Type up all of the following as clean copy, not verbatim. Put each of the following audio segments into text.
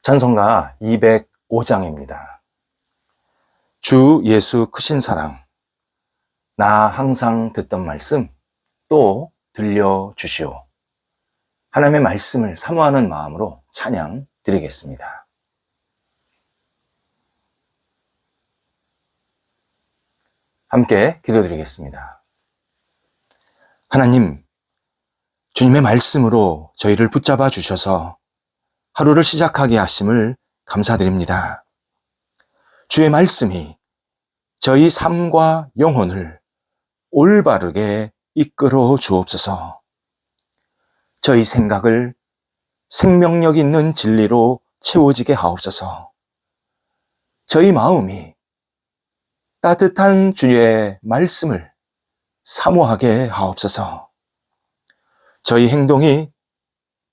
찬송가 205장입니다. 주 예수 크신 사랑, 나 항상 듣던 말씀 또 들려주시오. 하나님의 말씀을 사모하는 마음으로 찬양 드리겠습니다. 함께 기도드리겠습니다. 하나님, 주님의 말씀으로 저희를 붙잡아 주셔서 하루를 시작하게 하심을 감사드립니다. 주의 말씀이 저희 삶과 영혼을 올바르게 이끌어 주옵소서. 저희 생각을 생명력 있는 진리로 채워지게 하옵소서. 저희 마음이 따뜻한 주의 말씀을 사모하게 하옵소서. 저희 행동이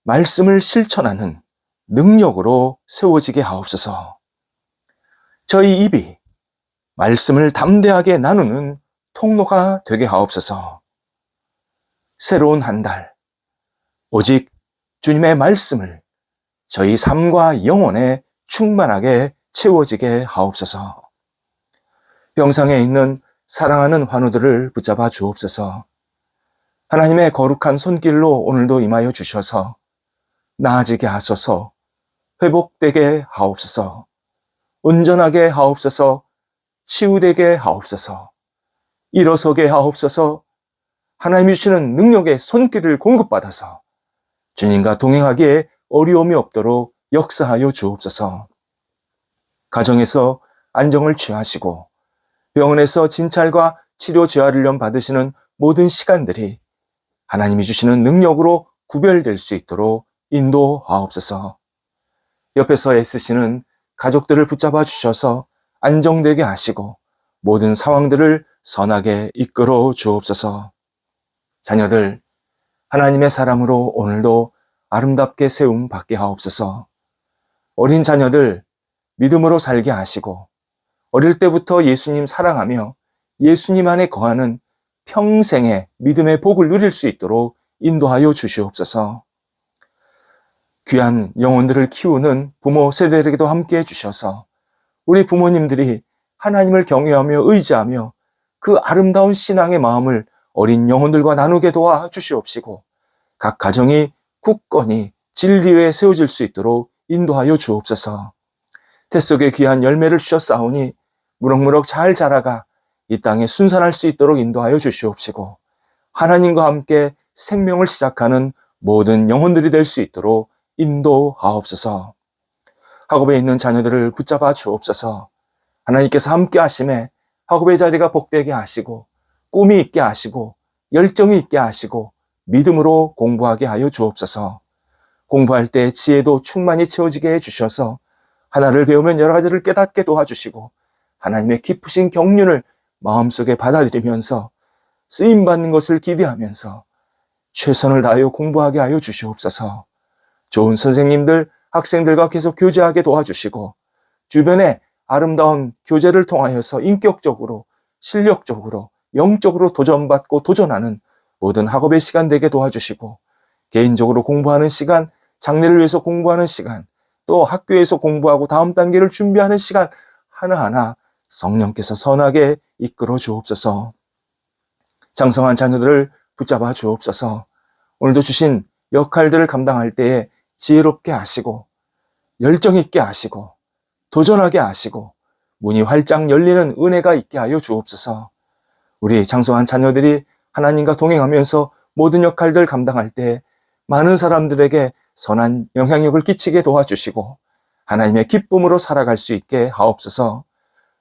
말씀을 실천하는 능력으로 세워지게 하옵소서. 저희 입이 말씀을 담대하게 나누는 통로가 되게 하옵소서. 새로운 한 달, 오직 주님의 말씀을 저희 삶과 영혼에 충만하게 채워지게 하옵소서. 병상에 있는 사랑하는 환우들을 붙잡아 주옵소서. 하나님의 거룩한 손길로 오늘도 임하여 주셔서 나아지게 하소서. 회복되게 하옵소서. 온전하게 하옵소서. 치유되게 하옵소서. 일어서게 하옵소서. 하나님이 주시는 능력의 손길을 공급받아서 주님과 동행하기에 어려움이 없도록 역사하여 주옵소서. 가정에서 안정을 취하시고 병원에서 진찰과 치료 재활훈련 받으시는 모든 시간들이 하나님이 주시는 능력으로 구별될 수 있도록 인도하옵소서. 옆에서 애쓰시는 가족들을 붙잡아 주셔서 안정되게 하시고 모든 상황들을 선하게 이끌어 주옵소서. 자녀들, 하나님의 사람으로 오늘도 아름답게 세움 받게 하옵소서. 어린 자녀들 믿음으로 살게 하시고 어릴 때부터 예수님 사랑하며 예수님 안에 거하는 평생의 믿음의 복을 누릴 수 있도록 인도하여 주시옵소서. 귀한 영혼들을 키우는 부모 세대에게도 함께 해주셔서 우리 부모님들이 하나님을 경외하며 의지하며 그 아름다운 신앙의 마음을 어린 영혼들과 나누게 도와 주시옵시고 각 가정이 굳건히 진리에 세워질 수 있도록 인도하여 주옵소서. 태속에 귀한 열매를 주셨사오니 무럭무럭 잘 자라가 이 땅에 순산할 수 있도록 인도하여 주시옵시고 하나님과 함께 생명을 시작하는 모든 영혼들이 될 수 있도록 인도하옵소서. 학업에 있는 자녀들을 붙잡아 주옵소서. 하나님께서 함께 하심에 학업의 자리가 복되게 하시고 꿈이 있게 하시고 열정이 있게 하시고 믿음으로 공부하게 하여 주옵소서. 공부할 때 지혜도 충만히 채워지게 해주셔서 하나를 배우면 여러 가지를 깨닫게 도와주시고 하나님의 깊으신 경륜을 마음속에 받아들이면서 쓰임받는 것을 기대하면서 최선을 다하여 공부하게 하여 주시옵소서. 좋은 선생님들, 학생들과 계속 교제하게 도와주시고 주변에 아름다운 교제를 통하여서 인격적으로, 실력적으로, 영적으로 도전받고 도전하는 모든 학업의 시간 되게 도와주시고 개인적으로 공부하는 시간, 장래를 위해서 공부하는 시간, 또 학교에서 공부하고 다음 단계를 준비하는 시간 하나하나 성령께서 선하게 이끌어 주옵소서. 장성한 자녀들을 붙잡아 주옵소서. 오늘도 주신 역할들을 감당할 때에 지혜롭게 하시고 열정 있게 하시고 도전하게 하시고 문이 활짝 열리는 은혜가 있게 하여 주옵소서. 우리 장성한 자녀들이 하나님과 동행하면서 모든 역할들 감당할 때 많은 사람들에게 선한 영향력을 끼치게 도와주시고 하나님의 기쁨으로 살아갈 수 있게 하옵소서.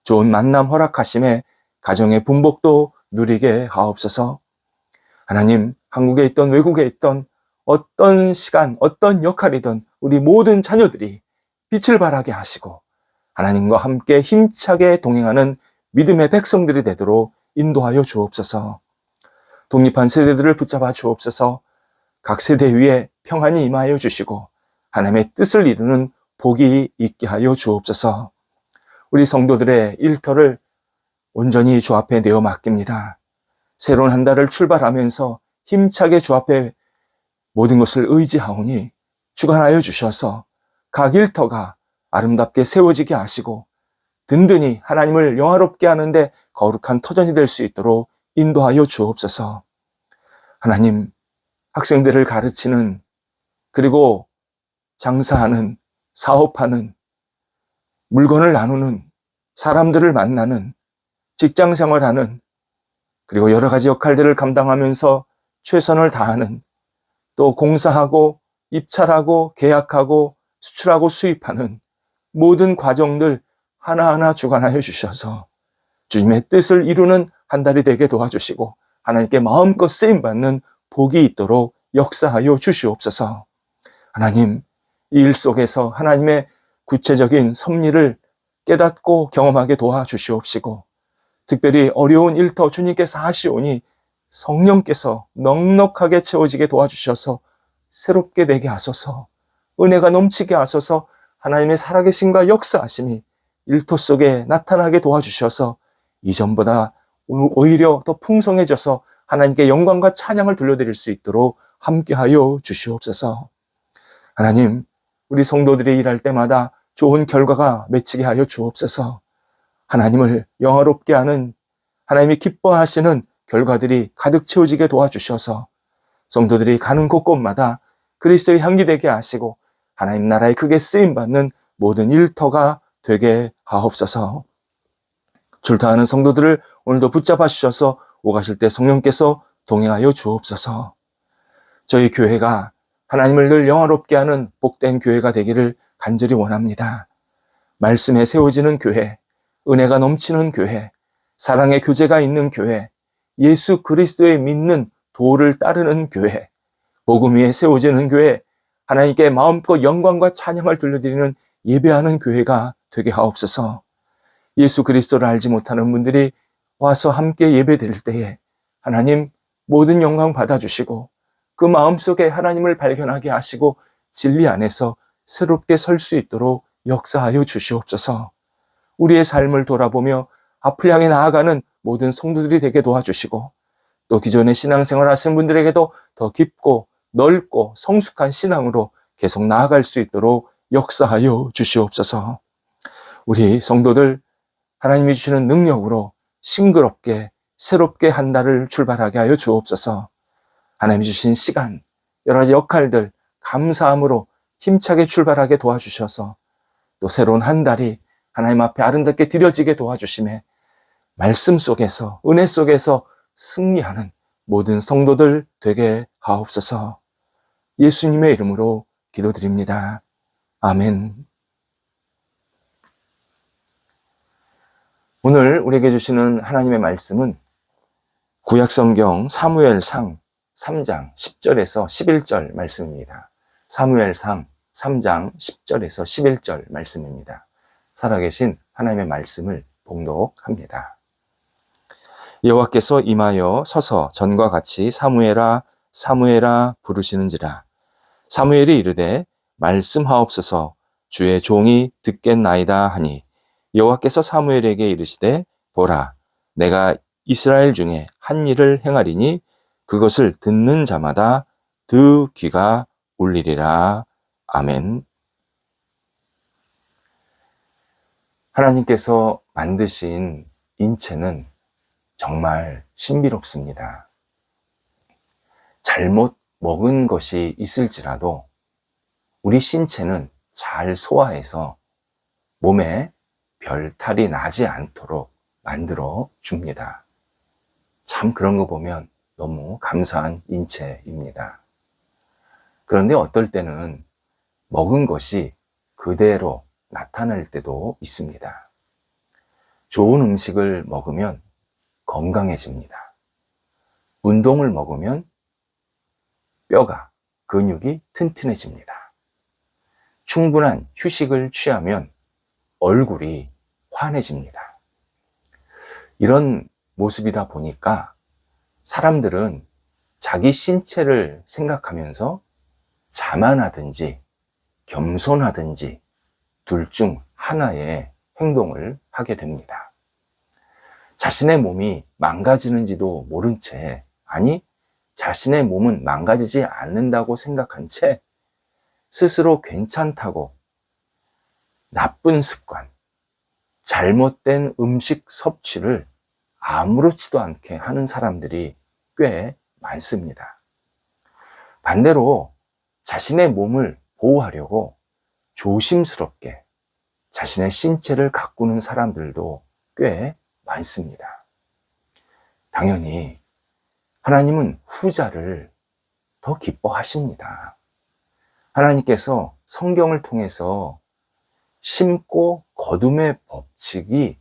좋은 만남 허락하심에 가정의 분복도 누리게 하옵소서. 하나님, 한국에 있던 외국에 있던 어떤 시간, 어떤 역할이든 우리 모든 자녀들이 빛을 발하게 하시고 하나님과 함께 힘차게 동행하는 믿음의 백성들이 되도록 인도하여 주옵소서. 독립한 세대들을 붙잡아 주옵소서. 각 세대 위에 평안이 임하여 주시고 하나님의 뜻을 이루는 복이 있게 하여 주옵소서. 우리 성도들의 일터를 온전히 주 앞에 내어 맡깁니다. 새로운 한 달을 출발하면서 힘차게 주 앞에 모든 것을 의지하오니 주관하여 주셔서 각 일터가 아름답게 세워지게 하시고 든든히 하나님을 영화롭게 하는데 거룩한 터전이 될 수 있도록 인도하여 주옵소서. 하나님, 학생들을 가르치는, 그리고 장사하는, 사업하는, 물건을 나누는, 사람들을 만나는, 직장 생활하는, 그리고 여러 가지 역할들을 감당하면서 최선을 다하는, 또 공사하고 입찰하고 계약하고 수출하고 수입하는 모든 과정들 하나하나 주관하여 주셔서 주님의 뜻을 이루는 한 달이 되게 도와주시고 하나님께 마음껏 쓰임받는 복이 있도록 역사하여 주시옵소서. 하나님, 이 일 속에서 하나님의 구체적인 섭리를 깨닫고 경험하게 도와주시옵시고 특별히 어려운 일터 주님께서 하시오니 성령께서 넉넉하게 채워지게 도와주셔서 새롭게 되게 하소서, 은혜가 넘치게 하소서, 하나님의 살아계심과 역사하심이 일터 속에 나타나게 도와주셔서 이전보다 오히려 더 풍성해져서 하나님께 영광과 찬양을 돌려드릴 수 있도록 함께하여 주시옵소서. 하나님, 우리 성도들이 일할 때마다 좋은 결과가 맺히게 하여 주옵소서. 하나님을 영화롭게 하는, 하나님이 기뻐하시는 결과들이 가득 채워지게 도와주셔서 성도들이 가는 곳곳마다 그리스도의 향기 되게 하시고 하나님 나라에 크게 쓰임받는 모든 일터가 되게 하옵소서. 출타하는 성도들을 오늘도 붙잡아 주셔서 오가실 때 성령께서 동행하여 주옵소서. 저희 교회가 하나님을 늘 영화롭게 하는 복된 교회가 되기를 간절히 원합니다. 말씀에 세워지는 교회, 은혜가 넘치는 교회, 사랑의 교제가 있는 교회, 예수 그리스도의 믿는 도를 따르는 교회, 복음 위에 세워지는 교회, 하나님께 마음껏 영광과 찬양을 돌려드리는 예배하는 교회가 되게 하옵소서. 예수 그리스도를 알지 못하는 분들이 와서 함께 예배 드릴 때에 하나님 모든 영광 받아주시고 그 마음속에 하나님을 발견하게 하시고 진리 안에서 새롭게 설 수 있도록 역사하여 주시옵소서. 우리의 삶을 돌아보며 앞을 향해 나아가는 모든 성도들이 되게 도와주시고 또 기존에 신앙생활 하신 분들에게도 더 깊고 넓고 성숙한 신앙으로 계속 나아갈 수 있도록 역사하여 주시옵소서. 우리 성도들 하나님이 주시는 능력으로 싱그럽게 새롭게 한 달을 출발하게 하여 주옵소서. 하나님이 주신 시간, 여러 가지 역할들 감사함으로 힘차게 출발하게 도와주셔서 또 새로운 한 달이 하나님 앞에 아름답게 드려지게 도와주심에 말씀 속에서 은혜 속에서 승리하는 모든 성도들 되게 하옵소서. 예수님의 이름으로 기도드립니다. 아멘. 오늘 우리에게 주시는 하나님의 말씀은 구약성경 사무엘상 3장 10절에서 11절 말씀입니다. 사무엘상 3장 10절에서 11절 말씀입니다. 살아계신 하나님의 말씀을 봉독합니다. 여호와께서 임하여 서서 전과 같이 사무엘아 사무엘아 부르시는지라. 사무엘이 이르되 말씀하옵소서 주의 종이 듣겠나이다 하니 여호와께서 사무엘에게 이르시되 보라 내가 이스라엘 중에 한 일을 행하리니 그것을 듣는 자마다 드 귀가 울리리라. 아멘. 하나님께서 만드신 인체는 정말 신비롭습니다. 잘못 먹은 것이 있을지라도 우리 신체는 잘 소화해서 몸에 별 탈이 나지 않도록 만들어 줍니다. 참 그런 거 보면 너무 감사한 인체입니다. 그런데 어떨 때는 먹은 것이 그대로 나타날 때도 있습니다. 좋은 음식을 먹으면 건강해집니다. 운동을 먹으면 뼈가, 근육이 튼튼해집니다. 충분한 휴식을 취하면 얼굴이 환해집니다. 이런 모습이다 보니까 사람들은 자기 신체를 생각하면서 자만하든지 겸손하든지 둘 중 하나의 행동을 하게 됩니다. 자신의 몸이 망가지는지도 모른 채, 아니 자신의 몸은 망가지지 않는다고 생각한 채 스스로 괜찮다고 나쁜 습관, 잘못된 음식 섭취를 아무렇지도 않게 하는 사람들이 꽤 많습니다. 반대로 자신의 몸을 보호하려고 조심스럽게 자신의 신체를 가꾸는 사람들도 꽤 많습니다. 당연히 하나님은 후자를 더 기뻐하십니다. 하나님께서 성경을 통해서 심고 거둠의 법칙이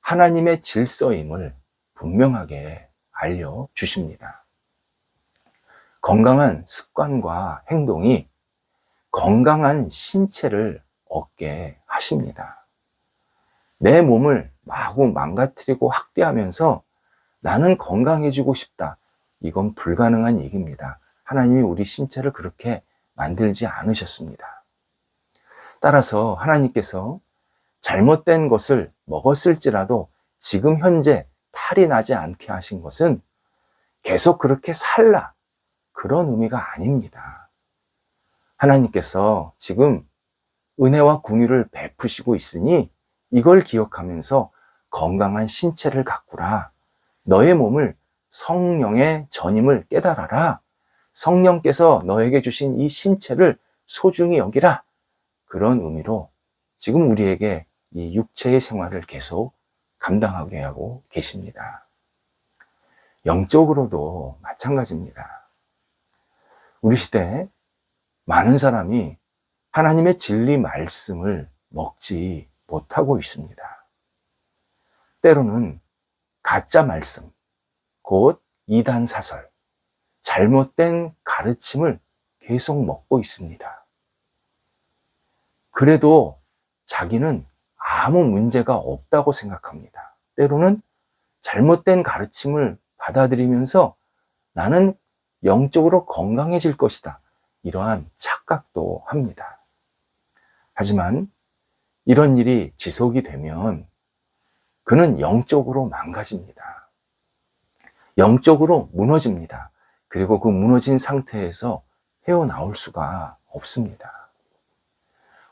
하나님의 질서임을 분명하게 알려주십니다. 건강한 습관과 행동이 건강한 신체를 얻게 하십니다. 내 몸을 마구 망가뜨리고 학대하면서 나는 건강해지고 싶다. 이건 불가능한 얘기입니다. 하나님이 우리 신체를 그렇게 만들지 않으셨습니다. 따라서 하나님께서 잘못된 것을 먹었을지라도 지금 현재 탈이 나지 않게 하신 것은 계속 그렇게 살라, 그런 의미가 아닙니다. 하나님께서 지금 은혜와 긍휼을 베푸시고 있으니 이걸 기억하면서 건강한 신체를 가꾸라. 너의 몸을 성령의 전임을 깨달아라. 성령께서 너에게 주신 이 신체를 소중히 여기라. 그런 의미로 지금 우리에게 이 육체의 생활을 계속 감당하게 하고 계십니다. 영적으로도 마찬가지입니다. 우리 시대에 많은 사람이 하나님의 진리 말씀을 먹지 못하고 있습니다. 때로는 가짜 말씀, 곧 이단 사설, 잘못된 가르침을 계속 먹고 있습니다. 그래도 자기는 아무 문제가 없다고 생각합니다. 때로는 잘못된 가르침을 받아들이면서 나는 영적으로 건강해질 것이다. 이러한 착각도 합니다. 하지만 이런 일이 지속이 되면 그는 영적으로 망가집니다. 영적으로 무너집니다. 그리고 그 무너진 상태에서 헤어나올 수가 없습니다.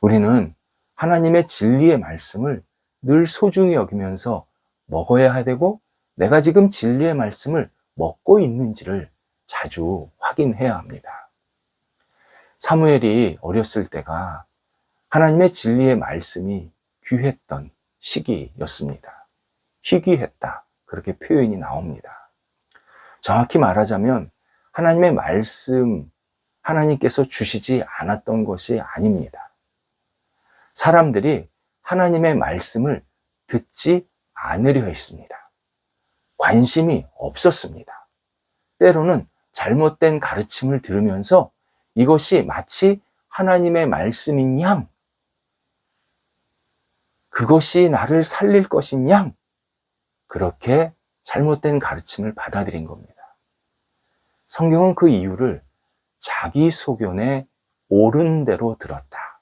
우리는 하나님의 진리의 말씀을 늘 소중히 여기면서 먹어야 되고 내가 지금 진리의 말씀을 먹고 있는지를 자주 확인해야 합니다. 사무엘이 어렸을 때가 하나님의 진리의 말씀이 귀했던 시기였습니다. 희귀했다. 그렇게 표현이 나옵니다. 정확히 말하자면 하나님의 말씀, 하나님께서 주시지 않았던 것이 아닙니다. 사람들이 하나님의 말씀을 듣지 않으려 했습니다. 관심이 없었습니다. 때로는 잘못된 가르침을 들으면서 이것이 마치 하나님의 말씀인 양, 그것이 나를 살릴 것인 양, 그렇게 잘못된 가르침을 받아들인 겁니다. 성경은 그 이유를 자기 소견에 옳은 대로 들었다.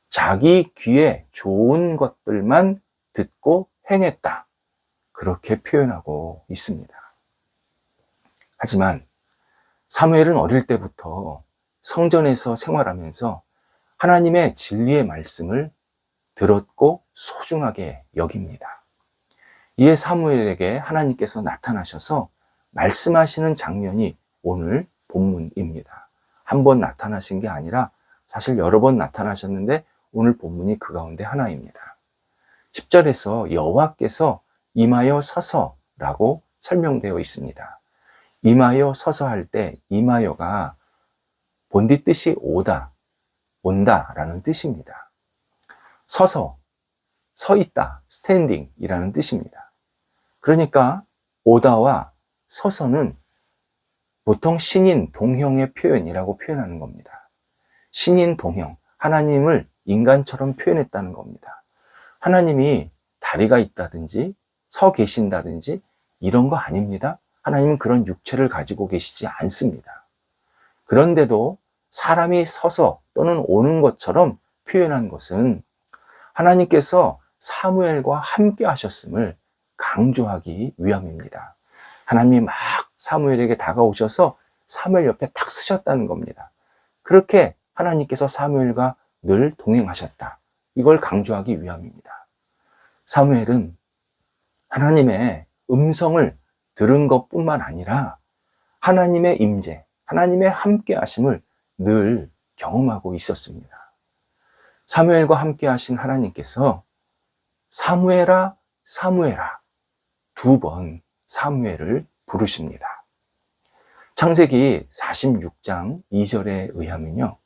자기 귀에 좋은 것들만 듣고 행했다. 그렇게 표현하고 있습니다. 하지만 사무엘은 어릴 때부터 성전에서 생활하면서 하나님의 진리의 말씀을 들었고 소중하게 여깁니다. 이에 사무엘에게 하나님께서 나타나셔서 말씀하시는 장면이 오늘 본문입니다. 한 번 나타나신 게 아니라 사실 여러 번 나타나셨는데 오늘 본문이 그 가운데 하나입니다. 10절에서 여호와께서 임하여 서서라고 설명되어 있습니다. 임하여 서서 할 때 임하여가 본디 뜻이 오다, 온다라는 뜻입니다. 서서, 서 있다, 스탠딩이라는 뜻입니다. 그러니까 오다와 서서는 보통 신인 동형의 표현이라고 표현하는 겁니다. 신인 동형, 하나님을 인간처럼 표현했다는 겁니다. 하나님이 다리가 있다든지 서 계신다든지 이런 거 아닙니다. 하나님은 그런 육체를 가지고 계시지 않습니다. 그런데도 사람이 서서 또는 오는 것처럼 표현한 것은 하나님께서 사무엘과 함께 하셨음을 강조하기 위함입니다. 하나님이 막 사무엘에게 다가오셔서 사무엘 옆에 탁 서셨다는 겁니다. 그렇게 하나님께서 사무엘과 늘 동행하셨다. 이걸 강조하기 위함입니다. 사무엘은 하나님의 음성을 들은 것뿐만 아니라 하나님의 임재, 하나님의 함께 하심을 늘 경험하고 있었습니다. 사무엘과 함께 하신 하나님께서 사무엘아, 사무엘아 2번 사무엘을 부르십니다. 창세기 46장 2절에 의하면요,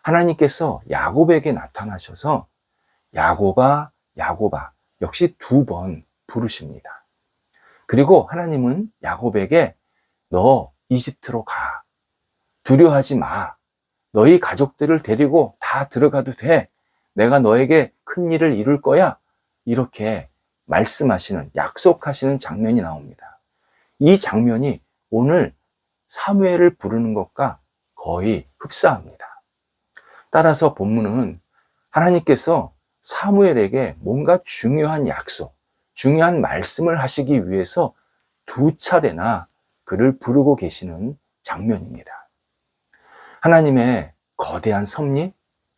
하나님께서 야곱에게 나타나셔서 야곱아, 야곱아 역시 2번 부르십니다. 그리고 하나님은 야곱에게 너 이집트로 가. 두려워하지 마. 너희 가족들을 데리고 다 들어가도 돼. 내가 너에게 큰 일을 이룰 거야. 이렇게 말씀하시는, 약속하시는 장면이 나옵니다. 이 장면이 오늘 사무엘을 부르는 것과 거의 흡사합니다. 따라서 본문은 하나님께서 사무엘에게 뭔가 중요한 약속, 중요한 말씀을 하시기 위해서 2차례나 그를 부르고 계시는 장면입니다. 하나님의 거대한 섭리,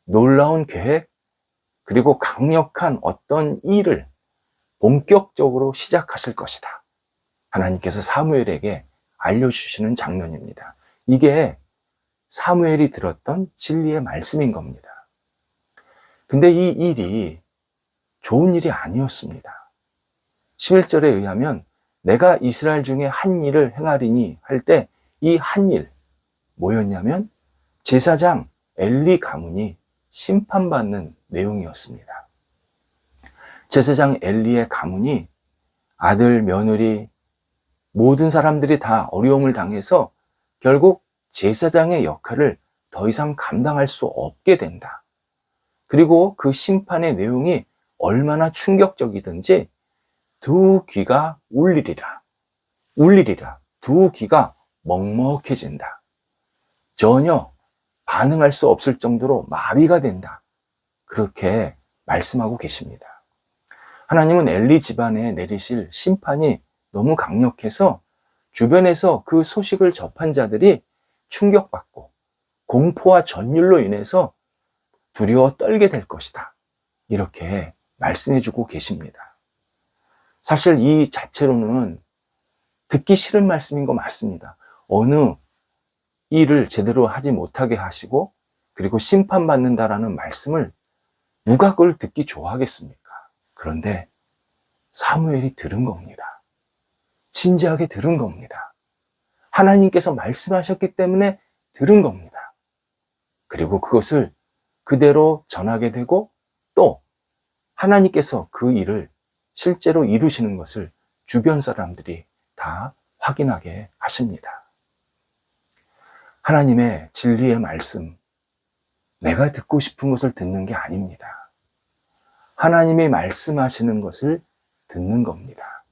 놀라운 계획, 그리고 강력한 어떤 일을 본격적으로 시작하실 것이다. 하나님께서 사무엘에게 알려주시는 장면입니다. 이게 사무엘이 들었던 진리의 말씀인 겁니다. 근데 이 일이 좋은 일이 아니었습니다. 11절에 의하면 내가 이스라엘 중에 한 일을 행하리니 할 때 이 한 일 뭐였냐면 제사장 엘리 가문이 심판받는 내용이었습니다. 제사장 엘리의 가문이 아들, 며느리, 모든 사람들이 다 어려움을 당해서 결국 제사장의 역할을 더 이상 감당할 수 없게 된다. 그리고 그 심판의 내용이 얼마나 충격적이든지 2 귀가 울리리라. 2 귀가 먹먹해진다. 전혀 반응할 수 없을 정도로 마비가 된다. 그렇게 말씀하고 계십니다. 하나님은 엘리 집안에 내리실 심판이 너무 강력해서 주변에서 그 소식을 접한 자들이 충격받고 공포와 전율로 인해서 두려워 떨게 될 것이다. 이렇게 말씀해주고 계십니다. 사실 이 자체로는 듣기 싫은 말씀인 거 맞습니다. 어느 일을 제대로 하지 못하게 하시고 그리고 심판받는다라는 말씀을 누가 그걸 듣기 좋아하겠습니까? 그런데 사무엘이 들은 겁니다. 진지하게 들은 겁니다. 하나님께서 말씀하셨기 때문에 들은 겁니다. 그리고 그것을 그대로 전하게 되고 또 하나님께서 그 일을 실제로 이루시는 것을 주변 사람들이 다 확인하게 하십니다. 하나님의 진리의 말씀, 내가 듣고 싶은 것을 듣는 게 아닙니다. 하나님이 말씀하시는 것을 듣는 겁니다.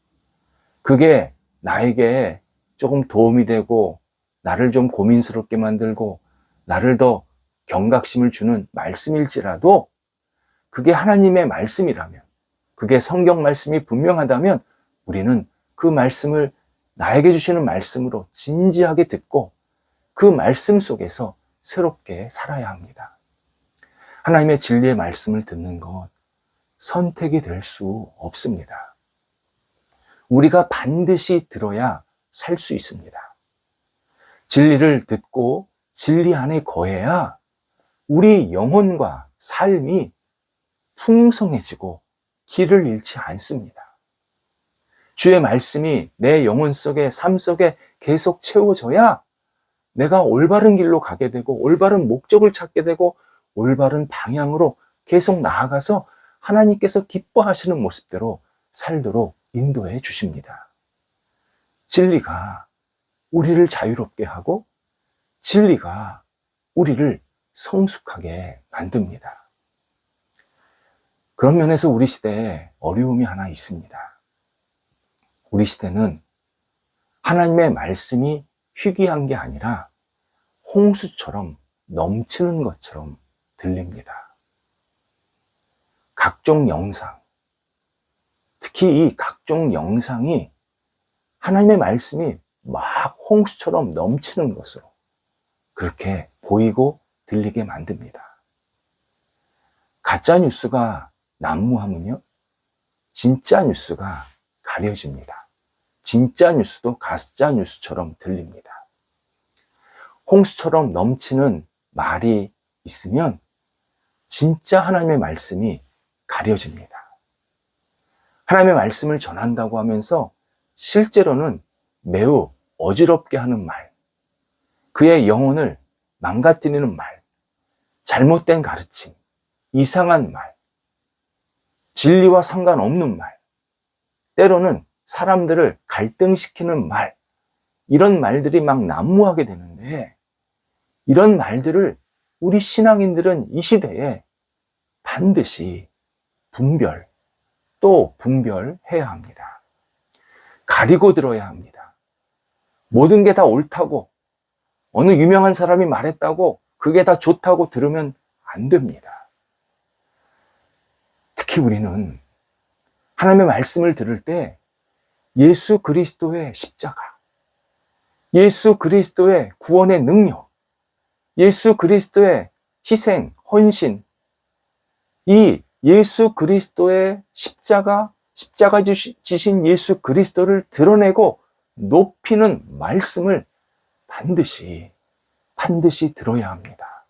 그게 나에게 조금 도움이 되고 나를 좀 고민스럽게 만들고 나를 더 경각심을 주는 말씀일지라도 그게 하나님의 말씀이라면, 그게 성경 말씀이 분명하다면 우리는 그 말씀을 나에게 주시는 말씀으로 진지하게 듣고 그 말씀 속에서 새롭게 살아야 합니다. 하나님의 진리의 말씀을 듣는 것 선택이 될 수 없습니다. 우리가 반드시 들어야 살 수 있습니다. 진리를 듣고 진리 안에 거해야 우리 영혼과 삶이 풍성해지고 길을 잃지 않습니다. 주의 말씀이 내 영혼 속에, 삶 속에 계속 채워져야 내가 올바른 길로 가게 되고 올바른 목적을 찾게 되고 올바른 방향으로 계속 나아가서 하나님께서 기뻐하시는 모습대로 살도록 인도해 주십니다. 진리가 우리를 자유롭게 하고 진리가 우리를 성숙하게 만듭니다. 그런 면에서 우리 시대에 어려움이 하나 있습니다. 우리 시대는 하나님의 말씀이 희귀한 게 아니라 홍수처럼 넘치는 것처럼 들립니다. 각종 영상, 특히 이 각종 영상이 하나님의 말씀이 막 홍수처럼 넘치는 것으로 그렇게 보이고 들리게 만듭니다. 가짜 뉴스가 난무하면요, 진짜 뉴스가 가려집니다. 진짜 뉴스도 가짜 뉴스처럼 들립니다. 홍수처럼 넘치는 말이 있으면 진짜 하나님의 말씀이 가려집니다. 하나님의 말씀을 전한다고 하면서 실제로는 매우 어지럽게 하는 말, 그의 영혼을 망가뜨리는 말, 잘못된 가르침, 이상한 말, 진리와 상관없는 말, 때로는 사람들을 갈등시키는 말, 이런 말들이 막 난무하게 되는데, 이런 말들을 우리 신앙인들은 이 시대에 반드시 또 분별해야 합니다. 가리고 들어야 합니다. 모든 게 다 옳다고, 어느 유명한 사람이 말했다고 그게 다 좋다고 들으면 안 됩니다. 특히 우리는 하나님의 말씀을 들을 때 예수 그리스도의 십자가, 예수 그리스도의 구원의 능력, 예수 그리스도의 희생, 헌신, 이 예수 그리스도의 십자가 지신 예수 그리스도를 드러내고 높이는 말씀을 반드시 들어야 합니다.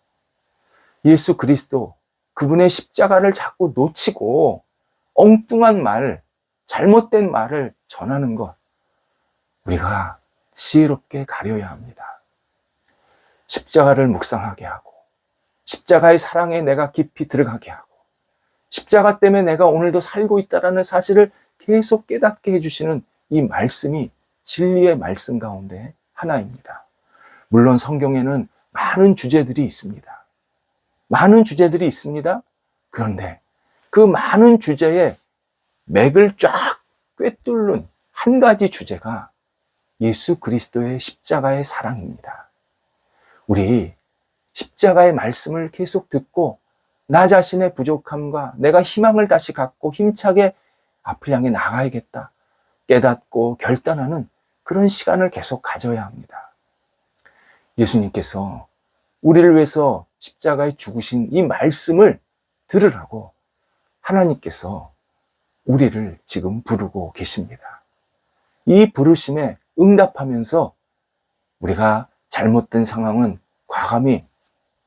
예수 그리스도, 그분의 십자가를 자꾸 놓치고 엉뚱한 말, 잘못된 말을 전하는 것, 우리가 지혜롭게 가려야 합니다. 십자가를 묵상하게 하고, 십자가의 사랑에 내가 깊이 들어가게 하고, 십자가 때문에 내가 오늘도 살고 있다는 사실을 계속 깨닫게 해주시는 이 말씀이 진리의 말씀 가운데 하나입니다. 물론 성경에는 많은 주제들이 있습니다. 많은 주제들이 있습니다. 그런데 그 많은 주제의 맥을 쫙 꿰뚫는 한 가지 주제가 예수 그리스도의 십자가의 사랑입니다. 우리 십자가의 말씀을 계속 듣고 나 자신의 부족함과 내가 희망을 다시 갖고 힘차게 앞을 향해 나가야겠다 깨닫고 결단하는 그런 시간을 계속 가져야 합니다. 예수님께서 우리를 위해서 십자가에 죽으신 이 말씀을 들으라고 하나님께서 우리를 지금 부르고 계십니다. 이 부르심에 응답하면서 우리가 잘못된 상황은 과감히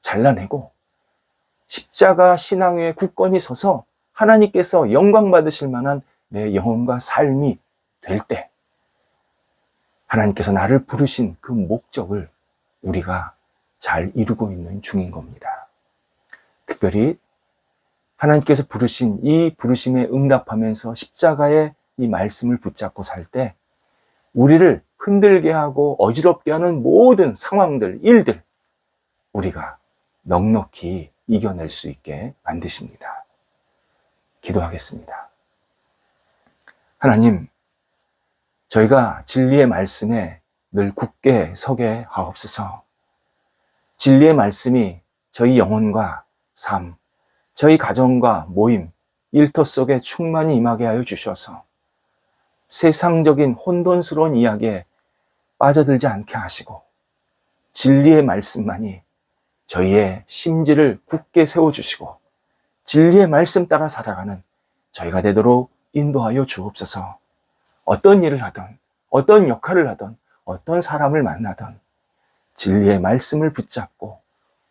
잘라내고 십자가 신앙 위에 굳건히 서서 하나님께서 영광 받으실 만한 내 영혼과 삶이 될 때 하나님께서 나를 부르신 그 목적을 우리가 잘 이루고 있는 중인 겁니다. 특별히 하나님께서 부르신 이 부르심에 응답하면서 십자가의 이 말씀을 붙잡고 살 때 우리를 흔들게 하고 어지럽게 하는 모든 상황들, 일들 우리가 넉넉히 이겨낼 수 있게 만드십니다. 기도하겠습니다. 하나님, 저희가 진리의 말씀에 늘 굳게 서게 하옵소서. 진리의 말씀이 저희 영혼과 삶, 저희 가정과 모임, 일터 속에 충만히 임하게 하여 주셔서 세상적인 혼돈스러운 이야기에 빠져들지 않게 하시고 진리의 말씀만이 저희의 심지를 굳게 세워주시고 진리의 말씀 따라 살아가는 저희가 되도록 인도하여 주옵소서. 어떤 일을 하든 어떤 역할을 하든 어떤 사람을 만나든 진리의 말씀을 붙잡고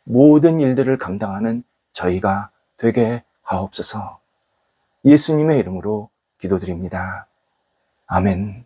모든 일들을 감당하는 저희가 되게 하옵소서. 예수님의 이름으로 기도드립니다. 아멘.